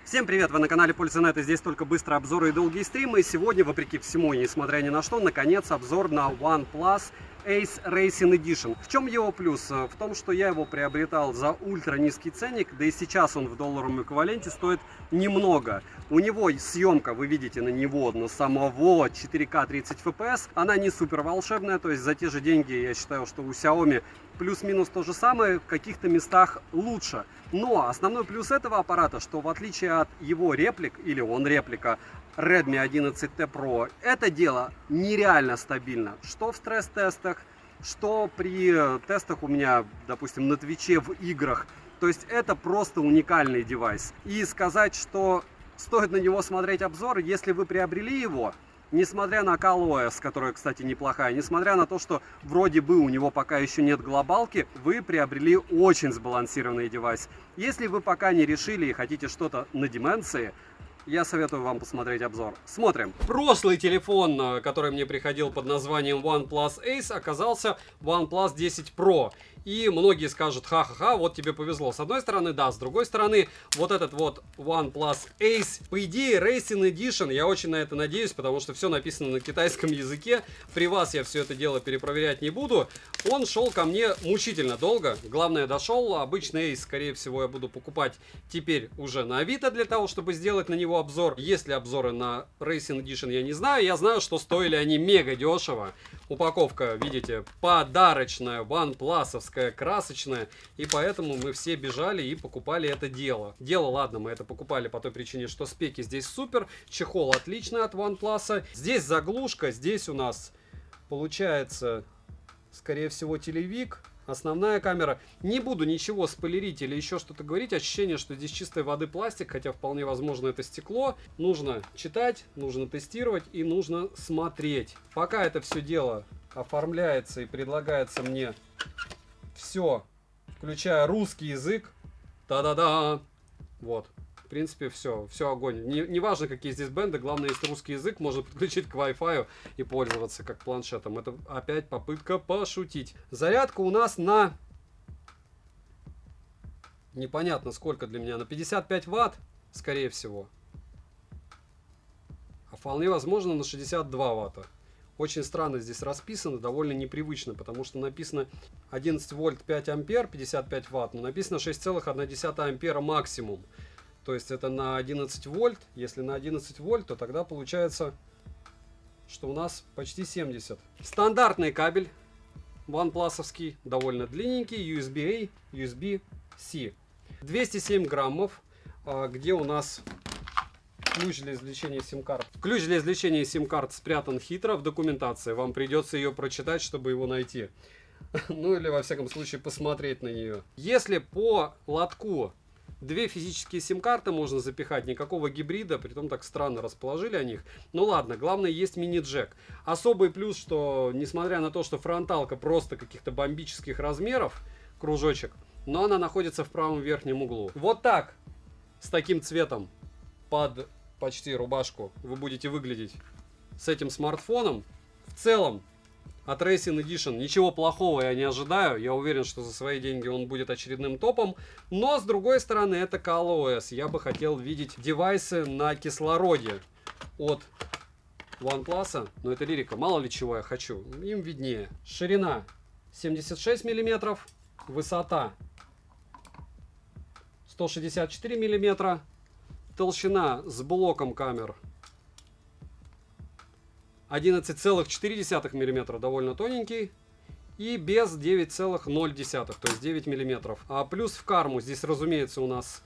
Всем привет! Вы на канале Польза.нет, и здесь только быстрые обзоры и долгие стримы. И сегодня, вопреки всему и несмотря ни на что, наконец обзор на OnePlus Ace Racing Edition. В чем его плюс? В том, что я его приобретал за ультра низкий ценник, да и сейчас он в долларовом эквиваленте стоит немного. У него съемка, вы видите на него, на самого 4К 30 FPS, она не супер волшебная, то есть за те же деньги я считаю, что у Xiaomi плюс-минус то же самое, в каких-то местах лучше. Но основной плюс этого аппарата, что в отличие от его реплик, или он реплика, Redmi 11T Pro, это дело нереально стабильно. Что в стресс-тестах, что при тестах у меня, допустим, на Твиче в играх. То есть это просто уникальный девайс. И сказать, что стоит на него смотреть обзор, если вы приобрели его, несмотря на ColorOS, которая, кстати, неплохая, несмотря на то, что вроде бы у него пока еще нет глобалки, вы приобрели очень сбалансированный девайс. Если вы пока не решили и хотите что-то на Dimensity, я советую вам посмотреть обзор. Смотрим. Прошлый телефон, который мне приходил под названием OnePlus Ace, оказался OnePlus 10 Pro. И многие скажут, ха-ха-ха, вот тебе повезло. С одной стороны, да, с другой стороны, вот этот вот OnePlus Ace, по идее, Racing Edition, я очень на это надеюсь, потому что все написано на китайском языке. При вас я все это дело перепроверять не буду. Он шел ко мне мучительно долго. Главное, дошел. Обычный Ace, скорее всего, я буду покупать теперь уже на Авито для того, чтобы сделать на него обзор. Если обзоры на Racing Edition, я не знаю. Я знаю, что стоили они мега дешево. Упаковка, видите, подарочная, OnePlus-овская, красочная. И поэтому мы все бежали и покупали это дело. Дело, ладно, мы это покупали по той причине, что спеки здесь супер. Чехол отличный от OnePlus. Здесь заглушка, здесь у нас получается, скорее всего, телевик. Основная камера. Не буду ничего спойлерить или еще что-то говорить. Ощущение, что здесь чистой воды пластик, хотя вполне возможно это стекло. Нужно читать, нужно тестировать и нужно смотреть. Пока это все дело оформляется и предлагается мне все, включая русский язык. Та-да-да! Вот. В принципе, все огонь. Не важно, какие здесь бенды, главное, есть русский язык, можно подключить к Wi-Fi и пользоваться как планшетом. Это опять попытка пошутить. Зарядка у нас на... Непонятно сколько для меня, на 55 ватт, скорее всего. А вполне возможно на 62 ватта. Очень странно здесь расписано, довольно непривычно, потому что написано 11 вольт 5 ампер, 55 ватт, но написано 6,1 ампера максимум. То есть это на 11 вольт. Если на 11 вольт, то тогда получается, что у нас почти 70. Стандартный кабель OnePlus-овский, довольно длинненький, USB-A, USB-C. 207 граммов, где у нас ключ для извлечения сим-карт. Ключ для извлечения сим-карт спрятан хитро в документации. Вам придется ее прочитать, чтобы его найти. Ну или во всяком случае посмотреть на нее. Если по лотку две физические сим-карты можно запихать, никакого гибрида, притом так странно расположили о них. Ну ладно, главное, есть мини-джек. Особый плюс, что несмотря на то, что фронталка просто каких-то бомбических размеров, кружочек, но она находится в правом верхнем углу. Вот так, с таким цветом, под почти рубашку, вы будете выглядеть с этим смартфоном. В целом, от Racing Edition ничего плохого я не ожидаю. Я уверен, что за свои деньги он будет очередным топом. Но, с другой стороны, это ColorOS. Я бы хотел видеть девайсы на кислороде от OnePlus. Но это лирика. Мало ли чего я хочу. Им виднее. Ширина 76 мм. Высота 164 мм. Толщина с блоком камер 11,4 мм, довольно тоненький, и без 9,0, то есть 9 мм. А плюс в карму, здесь, разумеется, у нас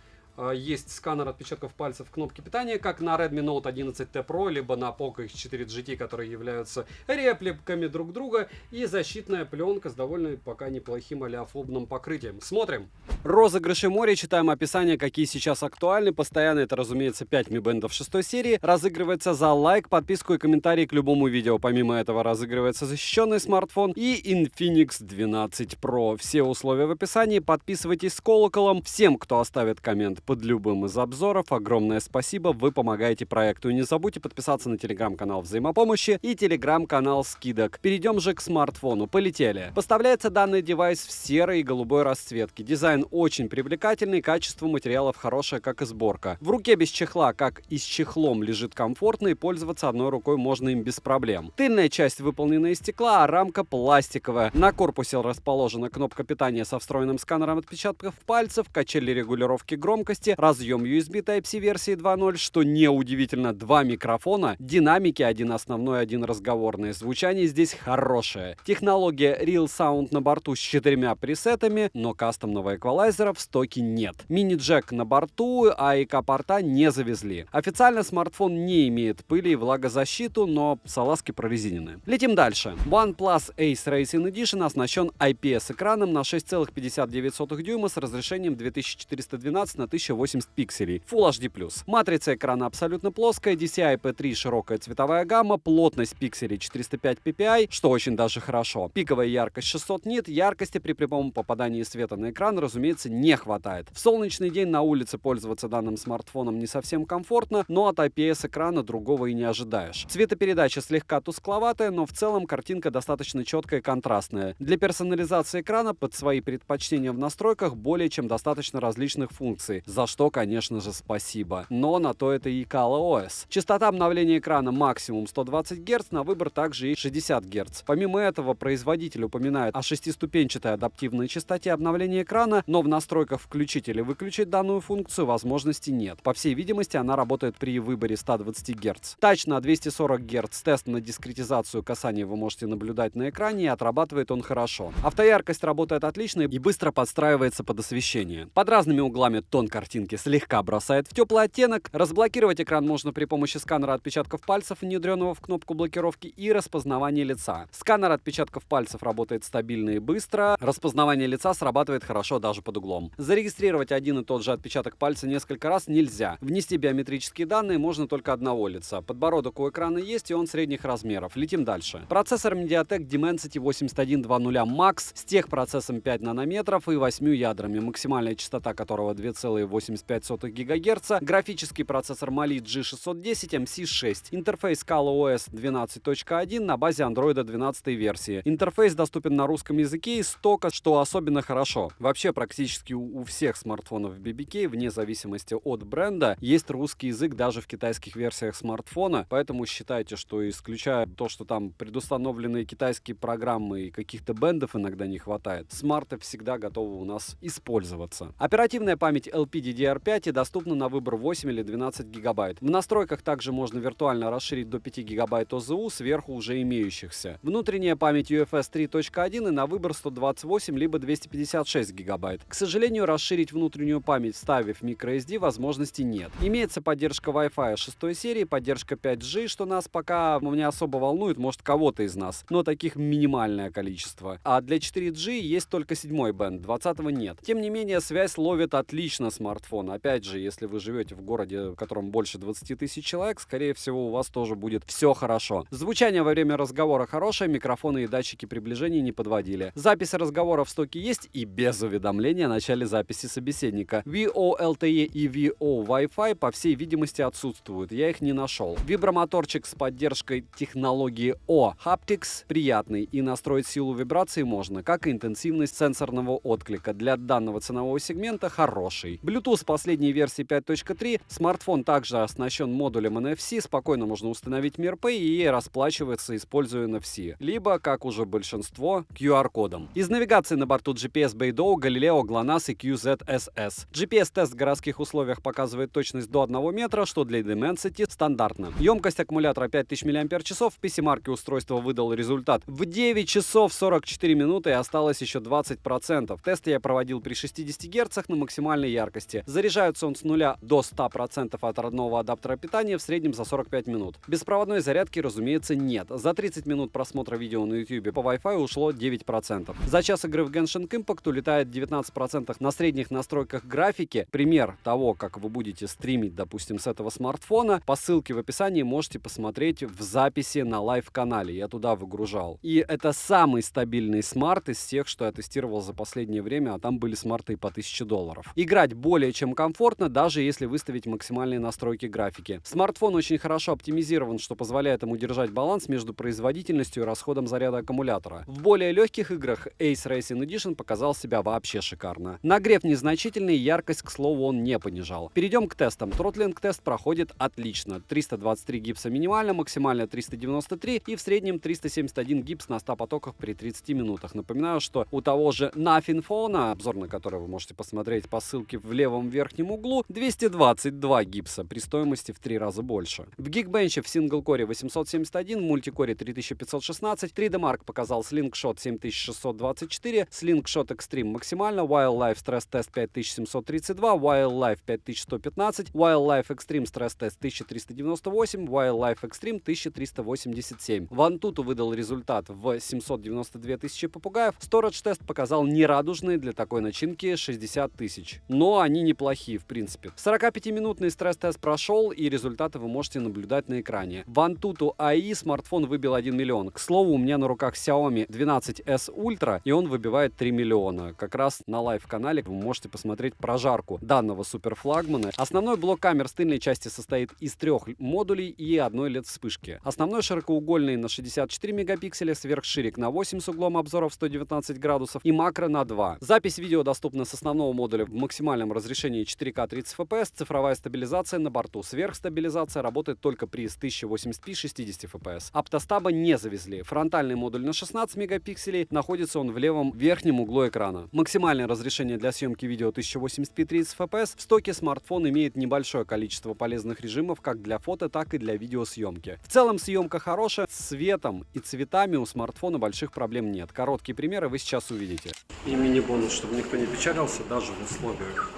есть сканер отпечатков пальцев кнопки питания, как на Redmi Note 11T Pro, либо на Poco X4 GT, которые являются репликами друг друга, и защитная пленка с довольно пока неплохим олеофобным покрытием. Смотрим. Розыгрыши море, читаем описание, какие сейчас актуальны. Постоянно это, разумеется, 5 Mi Band 6 серии. Разыгрывается за лайк, подписку и комментарий к любому видео. Помимо этого разыгрывается защищенный смартфон и Infinix 12 Pro. Все условия в описании. Подписывайтесь с колоколом. Всем, кто оставит коммент под любым из обзоров. Огромное спасибо, вы помогаете проекту. И не забудьте подписаться на телеграм-канал Взаимопомощи и телеграм-канал Скидок. Перейдем же к смартфону. Полетели. Поставляется данный девайс в серой и голубой расцветке. Дизайн очень привлекательный, качество материалов хорошее, как и сборка. В руке без чехла, как и с чехлом, лежит комфортно, и пользоваться одной рукой можно им без проблем. Тыльная часть выполнена из стекла, а рамка пластиковая. На корпусе расположена кнопка питания со встроенным сканером отпечатков пальцев, качели регулировки громкости, разъем USB Type-C версии 2.0, что неудивительно, два микрофона, динамики, один основной, один разговорный. Звучание здесь хорошее. Технология Real Sound на борту с 4 пресетами, но кастомного эквалайзера в стоке нет. Мини-джек на борту, а АК-порта не завезли. Официально смартфон не имеет пыли и влагозащиту, но салазки прорезинены. Летим дальше. OnePlus Ace Racing Edition оснащен IPS-экраном на 6,59 дюйма с разрешением 2412 на 1080 пикселей. Full HD+. Матрица экрана абсолютно плоская, DCI-P3 широкая цветовая гамма, плотность пикселей 405 ppi, что очень даже хорошо. Пиковая яркость 600 нит, яркости при прямом попадании света на экран, разумеется, не хватает. В солнечный день на улице пользоваться данным смартфоном не совсем комфортно, но от IPS-экрана другого и не ожидаешь. Цветопередача слегка тускловатая, но в целом картинка достаточно четкая и контрастная. Для персонализации экрана под свои предпочтения в настройках более чем достаточно различных функций, за что, конечно же, спасибо. Но на то это и ColorOS. Частота обновления экрана максимум 120 Гц, на выбор также и 60 Гц. Помимо этого, производитель упоминает о 6-ступенчатой адаптивной частоте обновления экрана, но в настройках включить или выключить данную функцию возможности нет. По всей видимости, она работает при выборе 120 Гц. Тач на 240 Гц, тест на дискретизацию касания вы можете наблюдать на экране, и отрабатывает он хорошо. Автояркость работает отлично и быстро подстраивается под освещение. Под разными углами тон картинки слегка бросает в теплый оттенок. Разблокировать экран можно при помощи сканера отпечатков пальцев, внедренного в кнопку блокировки, и распознавания лица. Сканер отпечатков пальцев работает стабильно и быстро. Распознавание лица срабатывает хорошо даже под углом. Зарегистрировать один и тот же отпечаток пальца несколько раз нельзя. Внести биометрические данные можно только одного лица. Подбородок у экрана есть, и он средних размеров. Летим дальше. Процессор MediaTek Dimensity 8100 Max с техпроцессом 5 нанометров и 8 ядрами, максимальная частота которого 2,85 ГГц. Графический процессор Mali G610 MC6. Интерфейс ColorOS 12.1 на базе Android 12 версии. Интерфейс доступен на русском языке из стока, что особенно хорошо. Вообще практически у всех смартфонов BBK, вне зависимости от бренда, есть русский язык даже в китайских версиях смартфона, поэтому считайте, что исключая то, что там предустановленные китайские программы и каких-то бендов иногда не хватает, смарты всегда готовы у нас использоваться. Оперативная память LPDDR5 и доступна на выбор 8 или 12 гигабайт. В настройках также можно виртуально расширить до 5 гигабайт ОЗУ сверху уже имеющихся. Внутренняя память UFS 3.1 и на выбор 128 либо 256 гигабайт. К сожалению, расширить внутреннюю память, вставив microSD, возможности нет. Имеется поддержка Wi-Fi 6 серии, поддержка 5G, что нас пока не особо волнует, может кого-то из нас, но таких минимальное количество. А для 4G есть только 7 бенд, 20-го нет. Тем не менее, связь ловит отлично смартфон. Опять же, если вы живете в городе, в котором больше 20 тысяч человек, скорее всего, у вас тоже будет все хорошо. Звучание во время разговора хорошее, микрофоны и датчики приближения не подводили. Запись разговора в стоке есть и без уведомления о начале записи собеседника. VoLTE и VO Wi-Fi, по всей видимости, отсутствуют. Я их не нашел. Вибромоторчик с поддержкой технологии O Haptics приятный, и настроить силу вибрации можно, как и интенсивность сенсорного отклика. Для данного ценового сегмента хороший. Bluetooth последней версии 5.3. Смартфон также оснащен модулем NFC, спокойно можно установить MirPay и расплачиваться, используя NFC. Либо, как уже большинство, QR-кодом. Из навигации на борту GPS Beidou, Galileo, GLONASS и QZSS. GPS-тест в городских условиях показывает точность до 1 метра, что для Dimensity стандартно. Емкость аккумулятора 5000 мАч. В PC-марке устройство выдал результат в 9 часов 44 минуты и осталось еще 20%. Тест я проводил при 60 Гц на максимальной яркости. Заряжается он с 0 до 100% от родного адаптера питания в среднем за 45 минут. Беспроводной зарядки, разумеется, нет. За 30 минут просмотра видео на YouTube по Wi-Fi ушло 9%. За час игры в Genshin Impact улетает 19% на средних настройках графики. Пример того, как вы будете стримить, допустим, с этого смартфона, по ссылке в описании можете посмотреть в записи на лайв-канале. Я туда выгружал. И это самый стабильный смарт из всех, что я тестировал за последнее время, а там были смарты и по $1000. Играть более более чем комфортно, даже если выставить максимальные настройки графики. Смартфон очень хорошо оптимизирован, что позволяет ему держать баланс между производительностью и расходом заряда аккумулятора. В более легких играх Ace Racing Edition показал себя вообще шикарно. Нагрев незначительный, яркость, к слову, он не понижал. Перейдем к тестам. Тротлинг-тест проходит отлично. 323 гипса минимально, максимально 393 и в среднем 371 гипс на 100 потоках при 30 минутах. Напоминаю, что у того же Nothing Phone, обзор на который вы можете посмотреть по ссылке в левом верхнем углу, 222 гипса при стоимости в 3 раза больше. В Geekbench в сингл-коре 871, в мультикоре 3516, 3D Mark показал Slingshot 7624, Slingshot Extreme максимально, Wildlife Stress Test 5732, Wildlife 5115, Wildlife Extreme Stress Test 1398, Wildlife Extreme 1387. Вантуту выдал результат в 792 тысячи попугаев. Storage тест показал нерадужные для такой начинки 60 тысяч. Но они неплохие, в принципе. 45-минутный стресс-тест прошел, и результаты вы можете наблюдать на экране. Вантуту AI смартфон выбил 1 миллион. К слову, у меня на руках Xiaomi 12S Ultra, и он выбивает 3 миллиона. Как раз на лайв-канале вы можете посмотреть прожарку данного суперфлагмана. Основной блок камер с тыльной части состоит из 3 модулей и одной LED-вспышки. Основной широкоугольный на 64 мегапикселя, сверхширик на 8 с углом обзора в 119 градусов и макро на 2. Запись видео доступна с основного модуля в максимальном разрешении 4К 30 FPS, цифровая стабилизация на борту. Сверхстабилизация работает только при 1080p 60 FPS. Оптостаба не завезли. Фронтальный модуль на 16 мегапикселей, находится он в левом верхнем углу экрана. Максимальное разрешение для съемки видео 1080p 30 FPS. В стоке смартфон имеет небольшое количество полезных режимов как для фото, так и для видеосъемки. В целом съемка хорошая, с цветом и цветами у смартфона больших проблем нет. Короткие примеры вы сейчас увидите. И мини-бонус, чтобы никто не печалился, даже в условиях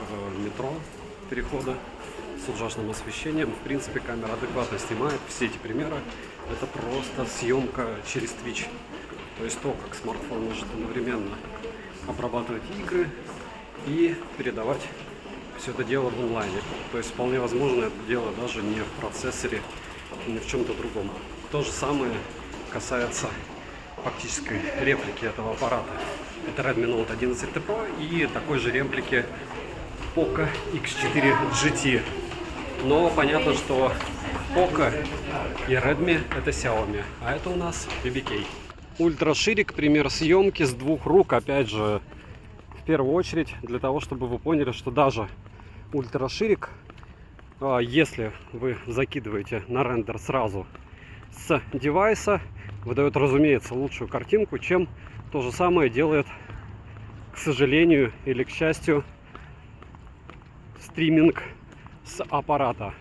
метро перехода с ужасным освещением, в принципе, камера адекватно снимает. Все эти примеры — это просто съемка через Twitch. То есть то, как смартфон может одновременно обрабатывать игры и передавать все это дело в онлайне. То есть вполне возможно это дело даже не в процессоре, не в чем-то другом. То же самое касается фактической реплики этого аппарата. Это Redmi Note 11T Pro и такой же реплики Poco X4 GT. Но понятно, что Poco и Redmi это Xiaomi, а это у нас BBK. Ультраширик, пример съемки с двух рук, опять же, в первую очередь, для того, чтобы вы поняли, что даже ультраширик, если вы закидываете на рендер сразу с девайса, выдает, разумеется, лучшую картинку, чем то же самое делает, к сожалению или к счастью, стриминг с аппарата,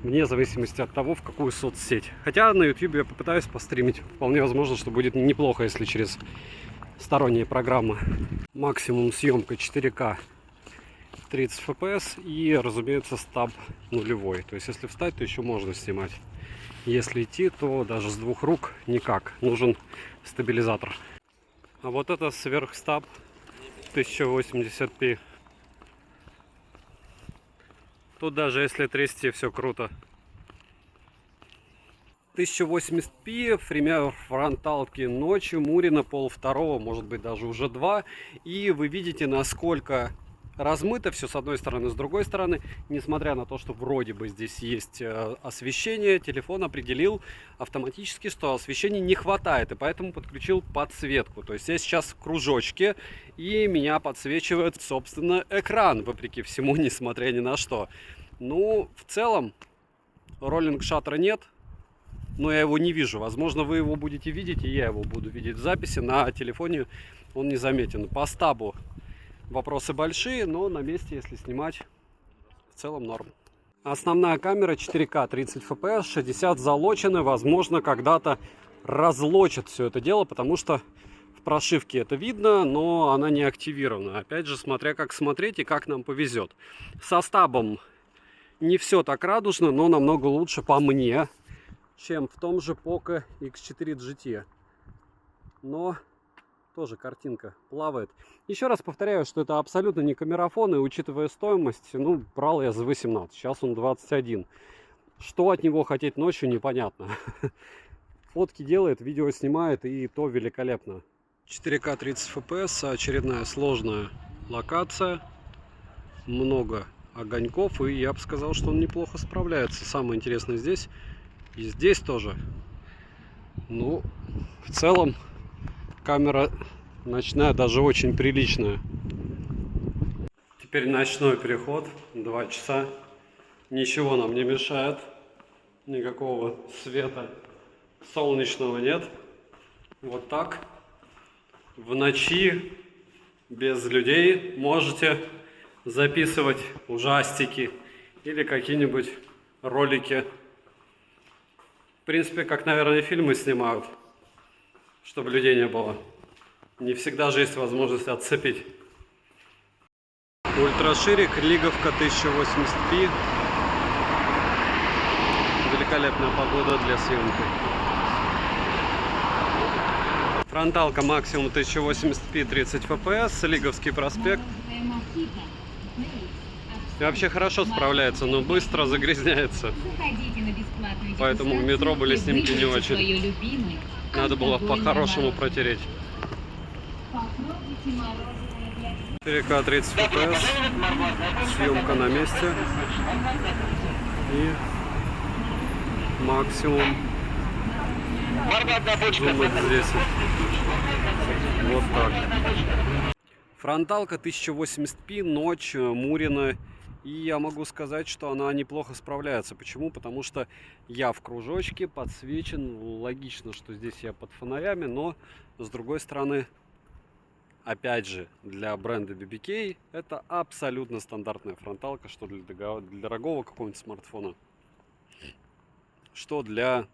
вне зависимости от того, в какую соцсеть. Хотя на YouTube я попытаюсь постримить. Вполне возможно, что будет неплохо, если через сторонние программы. Максимум съемка 4К 30 FPS и, разумеется, стаб нулевой. То есть, если встать, то еще можно снимать. Если идти, то даже с двух рук никак. Нужен стабилизатор. А вот это сверхстаб 1080p. Тут даже если трясти, все круто. 1080p, пример фронталки ночью, Мурина, 1:30, может быть даже уже 2. И вы видите, насколько размыто все с одной стороны, с другой стороны. Несмотря на то, что вроде бы здесь есть освещение, телефон определил автоматически, что освещения не хватает, и поэтому подключил подсветку. То есть я сейчас в кружочке, и меня подсвечивает, собственно, экран, вопреки всему, несмотря ни на что. Ну, в целом, роллинг-шаттера нет, но я его не вижу. Возможно, вы его будете видеть, и я его буду видеть в записи. На телефоне он не заметен. По стабу вопросы большие, но на месте, если снимать, в целом норм. Основная камера 4К 30 FPS, 60 залочены. Возможно, когда-то разлочат все это дело, потому что в прошивке это видно, но она не активирована. Опять же, смотря как смотреть и как нам повезет. Со стабом не все так радужно, но намного лучше по мне, чем в том же Poco X4 GT. Но тоже картинка плавает. Еще раз повторяю, что это абсолютно не камерафон, и учитывая стоимость, ну, брал я за 18, сейчас он 21. Что от него хотеть ночью, непонятно. Фотки делает, видео снимает, и то великолепно. 4К 30 FPS, очередная сложная локация. много огоньков, и я бы сказал, что он неплохо справляется. Самое интересное здесь и здесь тоже. Ну, в целом камера ночная даже очень приличная. Теперь ночной переход, 2 часа. Ничего нам не мешает, никакого света солнечного нет. Вот так в ночи без людей можете записывать ужастики или какие-нибудь ролики. В принципе, как, наверное, фильмы снимают, чтобы людей не было. Не всегда же есть возможность отцепить. Ультраширик, лиговка 1080p. Великолепная погода для съемки. Фронталка максимум 1080p 30 fps, Лиговский проспект. И вообще хорошо справляется, но быстро загрязняется. Поэтому в метро были снимки не очень. Надо было по-хорошему протереть. 4К 30 fps, съемка на месте. И максимум зум 10. Вот так. Фронталка 1080p, ночь, Мурина. И я могу сказать, что она неплохо справляется. Почему? Потому что я в кружочке, подсвечен. Логично, что здесь я под фонарями, но с другой стороны, опять же, для бренда BBK это абсолютно стандартная фронталка, что для дорогого какого-нибудь смартфона, что для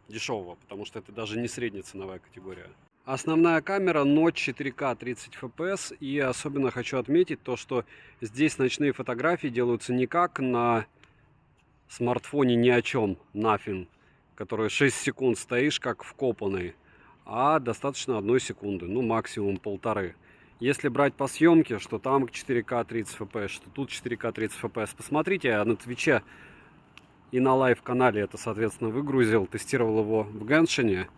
дешевого, потому что это даже не средняя ценовая категория. Основная камера ночь 4К 30 fps, и особенно хочу отметить то, что здесь ночные фотографии делаются не как на смартфоне ни о чем, Nothing, который 6 секунд стоишь как вкопанный, а достаточно 1 секунды, ну максимум 1,5. Если брать по съемке, что там 4К 30 fps, что тут 4К 30 fps, посмотрите, я на Твиче и на лайв-канале это, соответственно, выгрузил, тестировал его в Геншине.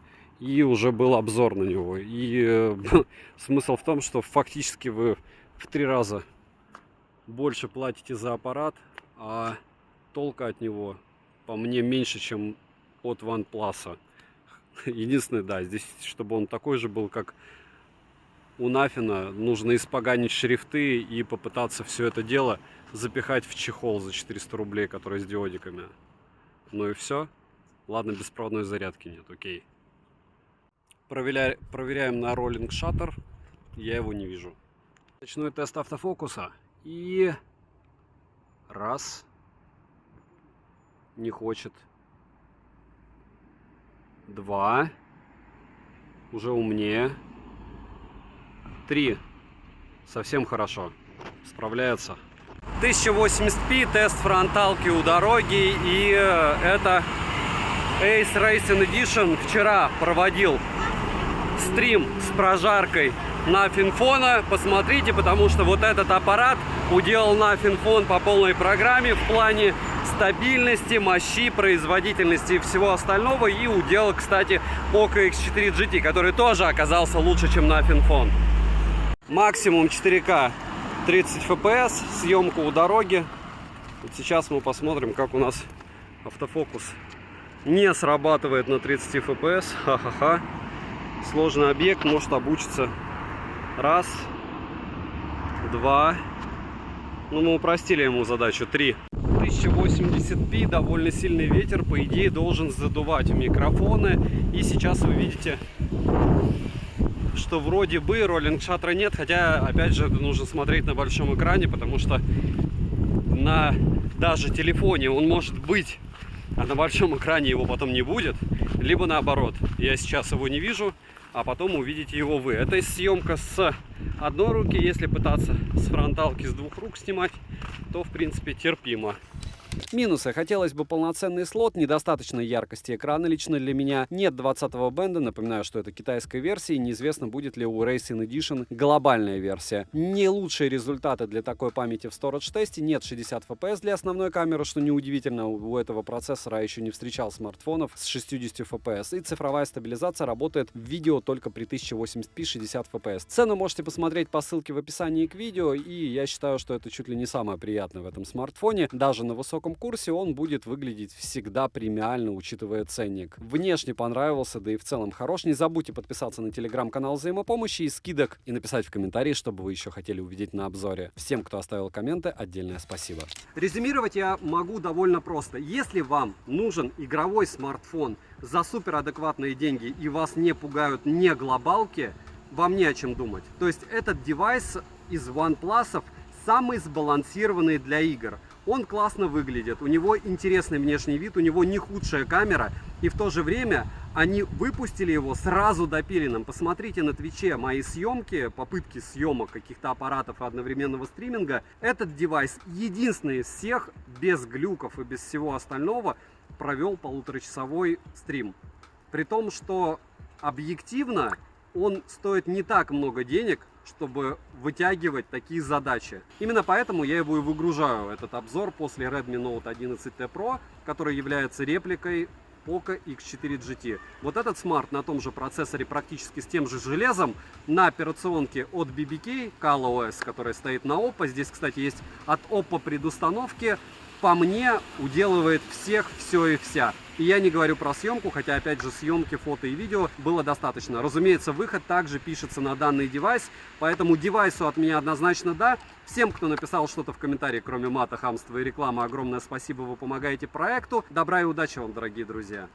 И уже был обзор на него. И смысл в том, что фактически вы в 3 раза больше платите за аппарат, а толка от него, по мне, меньше, чем от OnePlus. Единственное, да, здесь, чтобы он такой же был, как у Nothing, нужно испоганить шрифты и попытаться все это дело запихать в чехол за 400 рублей, который с диодиками. Ну и все. Ладно, беспроводной зарядки нет, окей. Проверяем на роллинг шаттер. Я его не вижу. Ночной тест автофокуса. И раз. Не хочет. 2. Уже умнее. 3. Совсем хорошо. Справляется. 1080p, тест фронталки у дороги. И это Ace Racing Edition. Вчера проводил стрим с прожаркой Nothing Phone. Посмотрите, потому что вот этот аппарат уделал Nothing Phone по полной программе в плане стабильности, мощи, производительности и всего остального. И уделал, кстати, Poco X4 GT, который тоже оказался лучше, чем Nothing Phone. Максимум 4К 30 fps, съемка у дороги. Вот сейчас мы посмотрим, как у нас автофокус не срабатывает на 30 fps. Ха-ха-ха. Сложный объект, может обучиться. 1, 2. Ну, мы упростили ему задачу. 3. 1080p, довольно сильный ветер, по идее, должен задувать микрофоны. И сейчас вы видите, что вроде бы роллинг шаттера нет. Хотя, опять же, нужно смотреть на большом экране, потому что на даже телефоне он может быть, а на большом экране его потом не будет. Либо наоборот, я сейчас его не вижу, а потом увидите его вы. Это съемка с одной руки. Если пытаться с фронталки с 2 рук снимать, то в принципе терпимо. Минусы. Хотелось бы полноценный слот, недостаточно яркости экрана лично для меня. Нет 20-го бенда, напоминаю, что это китайская версия, и неизвестно, будет ли у Racing Edition глобальная версия. Не лучшие результаты для такой памяти в Storage тесте, нет 60 FPS для основной камеры, что неудивительно, у этого процессора еще не встречал смартфонов с 60 FPS, и цифровая стабилизация работает в видео только при 1080p 60 FPS. Цену можете посмотреть по ссылке в описании к видео, и я считаю, что это чуть ли не самое приятное в этом смартфоне. Даже на высоком курсе он будет выглядеть всегда премиально, учитывая ценник. Внешне понравился, да и в целом хорош. Не забудьте подписаться на телеграм-канал взаимопомощи и скидок, и написать в комментарии, что бы вы еще хотели увидеть на обзоре. Всем, кто оставил комменты, отдельное спасибо. Резюмировать я могу довольно просто. Если вам нужен игровой смартфон за суперадекватные деньги и вас не пугают не глобалки, вам не о чем думать. То есть этот девайс из OnePlus самый сбалансированный для игр. Он классно выглядит, у него интересный внешний вид, у него не худшая камера, и в то же время они выпустили его сразу допиленным. Посмотрите на Твиче мои съемки, попытки съемок каких-то аппаратов и одновременного стриминга. Этот девайс единственный из всех, без глюков и без всего остального, провел полуторачасовой стрим. При том, что объективно он стоит не так много денег, чтобы вытягивать такие задачи. Именно поэтому я его и выгружаю, этот обзор, после Redmi Note 11T Pro, который является репликой Poco X4 GT. Вот этот смарт на том же процессоре, практически с тем же железом, на операционке от BBK, ColorOS, которая стоит на Oppo. Здесь, кстати, есть от Oppo предустановки. По мне, уделывает всех, все и вся. И я не говорю про съемку, хотя, опять же, съемки, фото и видео было достаточно. Разумеется, выход также пишется на данный девайс, поэтому девайсу от меня однозначно да. Всем, кто написал что-то в комментарии, кроме мата, хамства и рекламы, огромное спасибо, вы помогаете проекту. Добра и удачи вам, дорогие друзья!